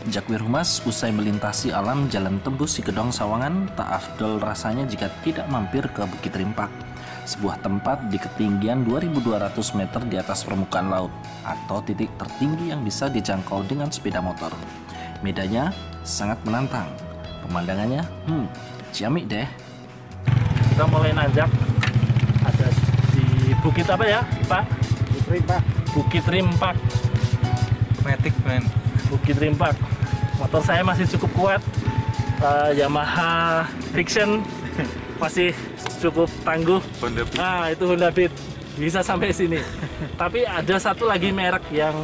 Jakwir Humas usai melintasi alam Jalan Tembus Sigedong Sawangan, tak afdol rasanya jika tidak mampir ke Bukit Rimpak, sebuah tempat di ketinggian 2.200 meter di atas permukaan laut, atau titik tertinggi yang bisa dijangkau dengan sepeda motor. Medannya sangat menantang, pemandangannya ciamik deh. Kita mulai nanjak, ada di bukit apa ya Pak? Bukit Rimpak. Bukit Rimpak. Matic man. Bukit Rimpak. Motor saya masih cukup kuat, Yamaha Friction masih cukup tangguh. Nah itu Honda Beat bisa sampai sini. Tapi ada satu lagi merek yang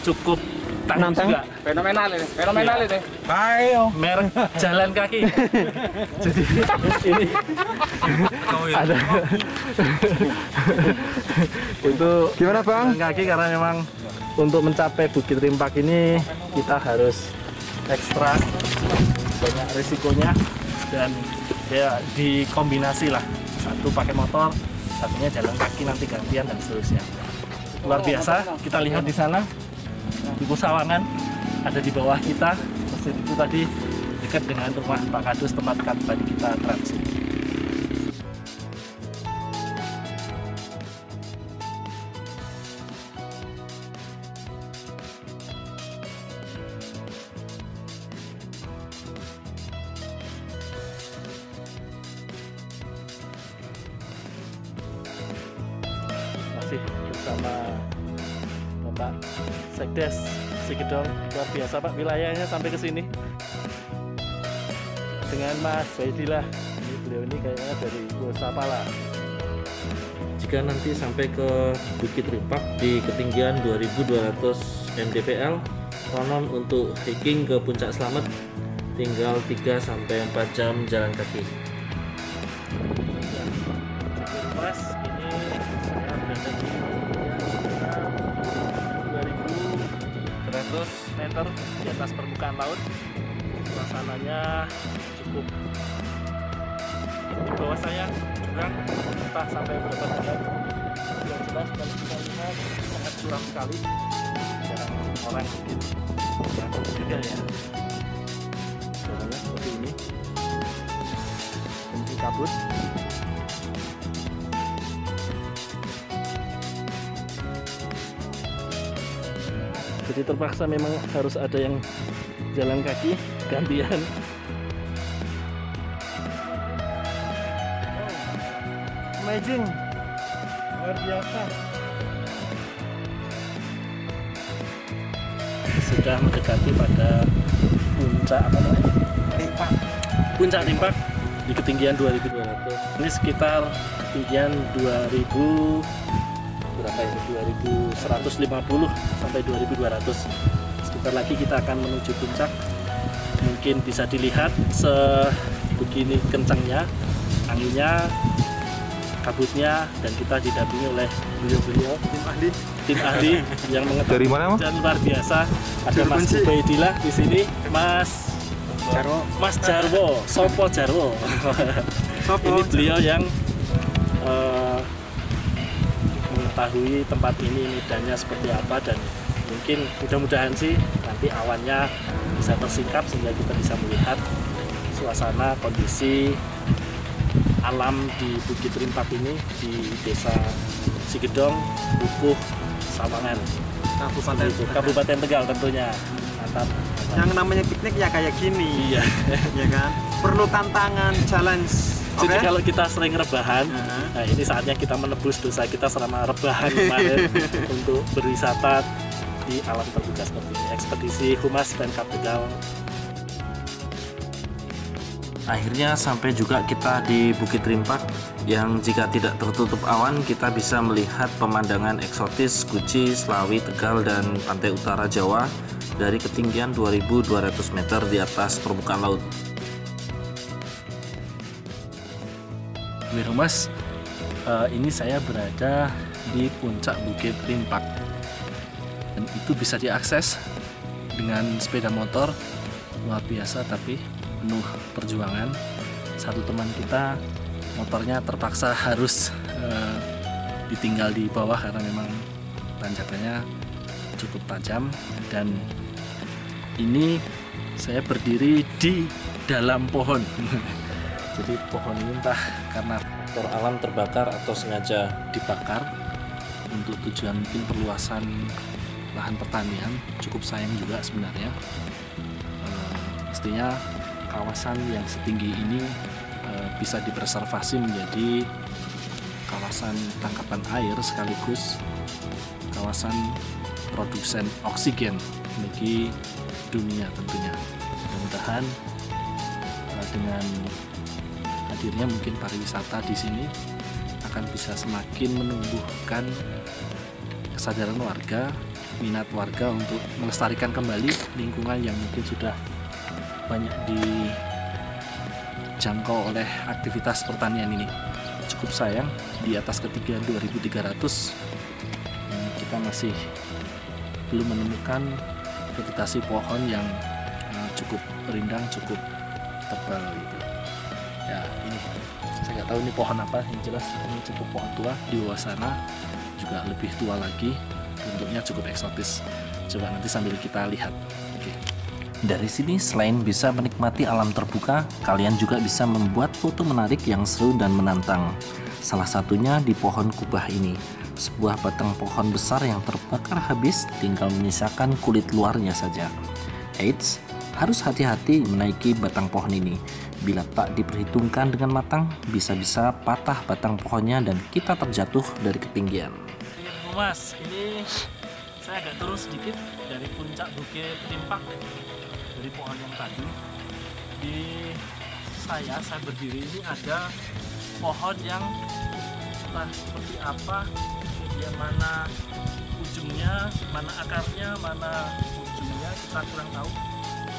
cukup tangguh juga. Fenomenal ini. Ayo. Merek jalan kaki. Jadi ini ada itu Gimana Bang? jalan kaki karena memang untuk mencapai Bukit Rimpak ini kita harus ekstra banyak risikonya, dan ya dikombinasi lah, satu pakai motor, satunya jalan kaki nanti gantian dan seterusnya. Luar biasa. Kita lihat di sana di Sawangan ada di bawah kita, mesin itu tadi dekat dengan rumah Pak Kadus tempat tadi kita transit. Masih bersama Bapak Sekdes Sigedong. Luar biasa Pak, wilayahnya sampai ke sini. Dengan Mas Baidillah. Ini beliau ini kayaknya dari Sapala. Jika nanti sampai ke Bukit Rimpak di ketinggian 2.200 mdpl, konon untuk hiking ke Puncak Slamet tinggal 3-4 jam jalan kaki. Mas, ini saya berada di 2.100 meter di atas permukaan laut. Suasananya cukup, di bawah saya jurang, entah sampai berapa meter. Yang jelas kalau kita lihat sangat curam sekali, jarang orang bikin juga ya. Jalannya seperti ini, kunci kabut. Jadi terpaksa memang harus ada yang jalan kaki gantian. Amazing, luar biasa. Sudah mendekati pada puncak apa namanya? Rimpak. Puncak Rimpak di ketinggian 2.200. Ini sekitar ketinggian 2.000 berapa ya? 2.150 sampai 2.200. Sebentar lagi kita akan menuju puncak. Mungkin bisa dilihat sebegini kencangnya anginnya, kabutnya, dan kita didampingi oleh beliau-beliau tim ahli yang mengetahui. Dari mana, Mas? Dan luar biasa ada Mas Baidillah di sini, Mas Jarwo, Sopo Jarwo. Ini beliau yang mengetahui tempat ini medannya seperti apa, dan mungkin mudah-mudahan sih nanti awannya bisa tersingkap sehingga kita bisa melihat suasana kondisi alam di Bukit Rimpak ini di Desa Sigedong, Bukuh, Sawangan, Kabupaten Tegal tentunya. Mantap. Yang namanya piknik ya kayak gini. Iya. Ya kan? Perlu tantangan, challenge. Jadi Oke? kalau kita sering rebahan, nah ini saatnya kita menebus dosa kita selama rebahan kemarin untuk berwisata di alam terbuka seperti ini. Ekspedisi Humas Pemkab Tegal. Akhirnya sampai juga kita di Bukit Rimpak yang jika tidak tertutup awan kita bisa melihat pemandangan eksotis Guci, Slawi, Tegal, dan pantai utara Jawa dari ketinggian 2.200 meter di atas permukaan laut. Mas, ini saya berada di puncak Bukit Rimpak, dan itu bisa diakses dengan sepeda motor. Luar biasa, tapi penuh perjuangan. Satu teman kita motornya terpaksa harus ditinggal di bawah karena memang tanjakannya cukup tajam, dan Ini saya berdiri di dalam pohon. Jadi pohon ini entah karena Faktor alam terbakar atau sengaja dibakar untuk tujuan mungkin perluasan lahan pertanian, cukup sayang juga sebenarnya. Mestinya kawasan yang setinggi ini bisa dipreservasi menjadi kawasan tangkapan air sekaligus kawasan produsen oksigen bagi dunia tentunya. Mudah-mudahan dengan hadirnya mungkin pariwisata di sini akan bisa semakin menumbuhkan kesadaran warga, minat warga untuk melestarikan kembali lingkungan yang mungkin sudah banyak dijangkau oleh aktivitas pertanian ini. Cukup sayang di atas ketinggian 2300 kita masih belum menemukan vegetasi pohon yang cukup rindang, cukup tebal gitu. Ya ini saya nggak tahu ini pohon apa, yang jelas ini cukup pohon tua. Di bawah sana juga lebih tua lagi, bentuknya cukup eksotis. Coba nanti sambil kita lihat. Oke. Dari sini selain bisa menikmati alam terbuka, kalian juga bisa membuat foto menarik yang seru dan menantang. Salah satunya di pohon kubah ini, sebuah batang pohon besar yang terbakar habis, tinggal menyisakan kulit luarnya saja. Eits, harus hati-hati menaiki batang pohon ini. Bila tak diperhitungkan dengan matang, bisa-bisa patah batang pohonnya dan kita terjatuh dari ketinggian. Mas, ini saya agak turun sedikit dari puncak Bukit Rimpak, dari pohon yang tadi. Di saya berdiri ini ada pohon yang entah seperti apa, kemudian mana ujungnya, mana akarnya, mana ujungnya kita kurang tahu.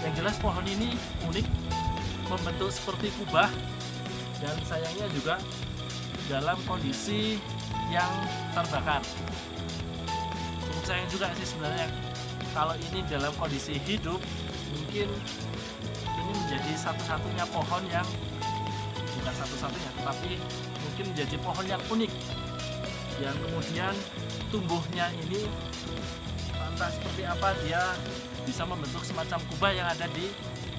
Yang jelas pohon ini unik, membentuk seperti kubah, dan sayangnya juga dalam kondisi yang terbakar. Cukup sayang juga sih sebenarnya. Kalau ini dalam kondisi hidup, mungkin ini menjadi satu-satunya pohon yang, bukan satu-satunya, tetapi mungkin menjadi pohon yang unik, yang kemudian tumbuhnya ini entah seperti apa, dia bisa membentuk semacam kubah yang ada di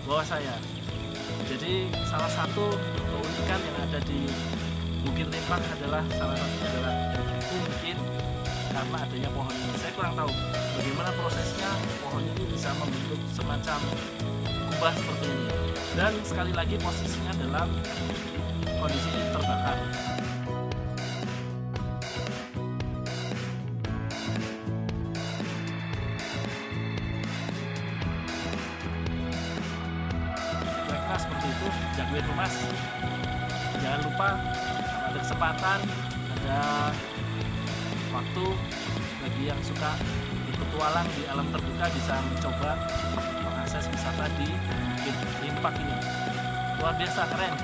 bawah saya. Jadi salah satu keunikan yang ada di Bukit Rimpak adalah, salah satunya adalah mungkin karena adanya pohon ini. Saya kurang tahu bagaimana prosesnya pohon ini bisa membentuk semacam kubah seperti ini. Dan sekali lagi posisinya dalam kondisi terbakar. Seperti itu, Jaguar Mas. Jangan lupa kalau ada kesempatan, ada waktu, bagi yang suka berpetualang di alam terbuka bisa mencoba mengakses wisata di Bukit Rimpak ini. Luar biasa keren.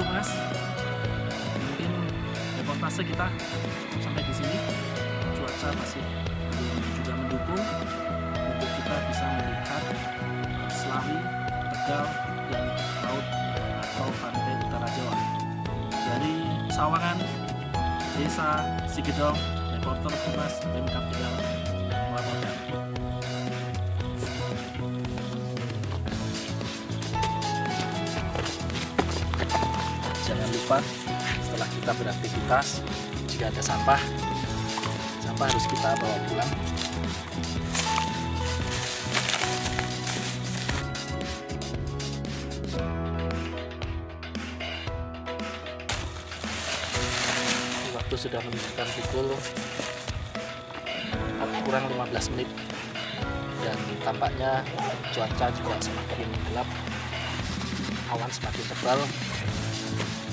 Mas, mungkin reportase kita sampai di sini. Cuaca masih juga mendukung untuk kita bisa melihat Slawi, Tegal, dan laut atau pantai utara Jawa. Dari Sawangan, Desa Sigedong, reporter Humas Pemkab Tegal melaporkan. Jangan lupa setelah kita beraktivitas, jika ada sampah harus kita bawa pulang. Waktu sudah menunjukkan pukul 4:15 dan tampaknya cuaca juga semakin gelap, awan semakin tebal.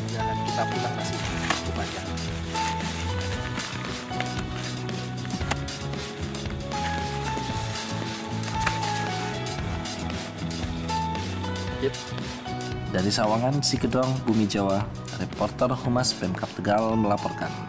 Jalan kita pulang masih cukup panjang. sedikit. Dari Sawangan, Sikedong, Bumi Jawa, reporter Humas Pemkab Tegal melaporkan.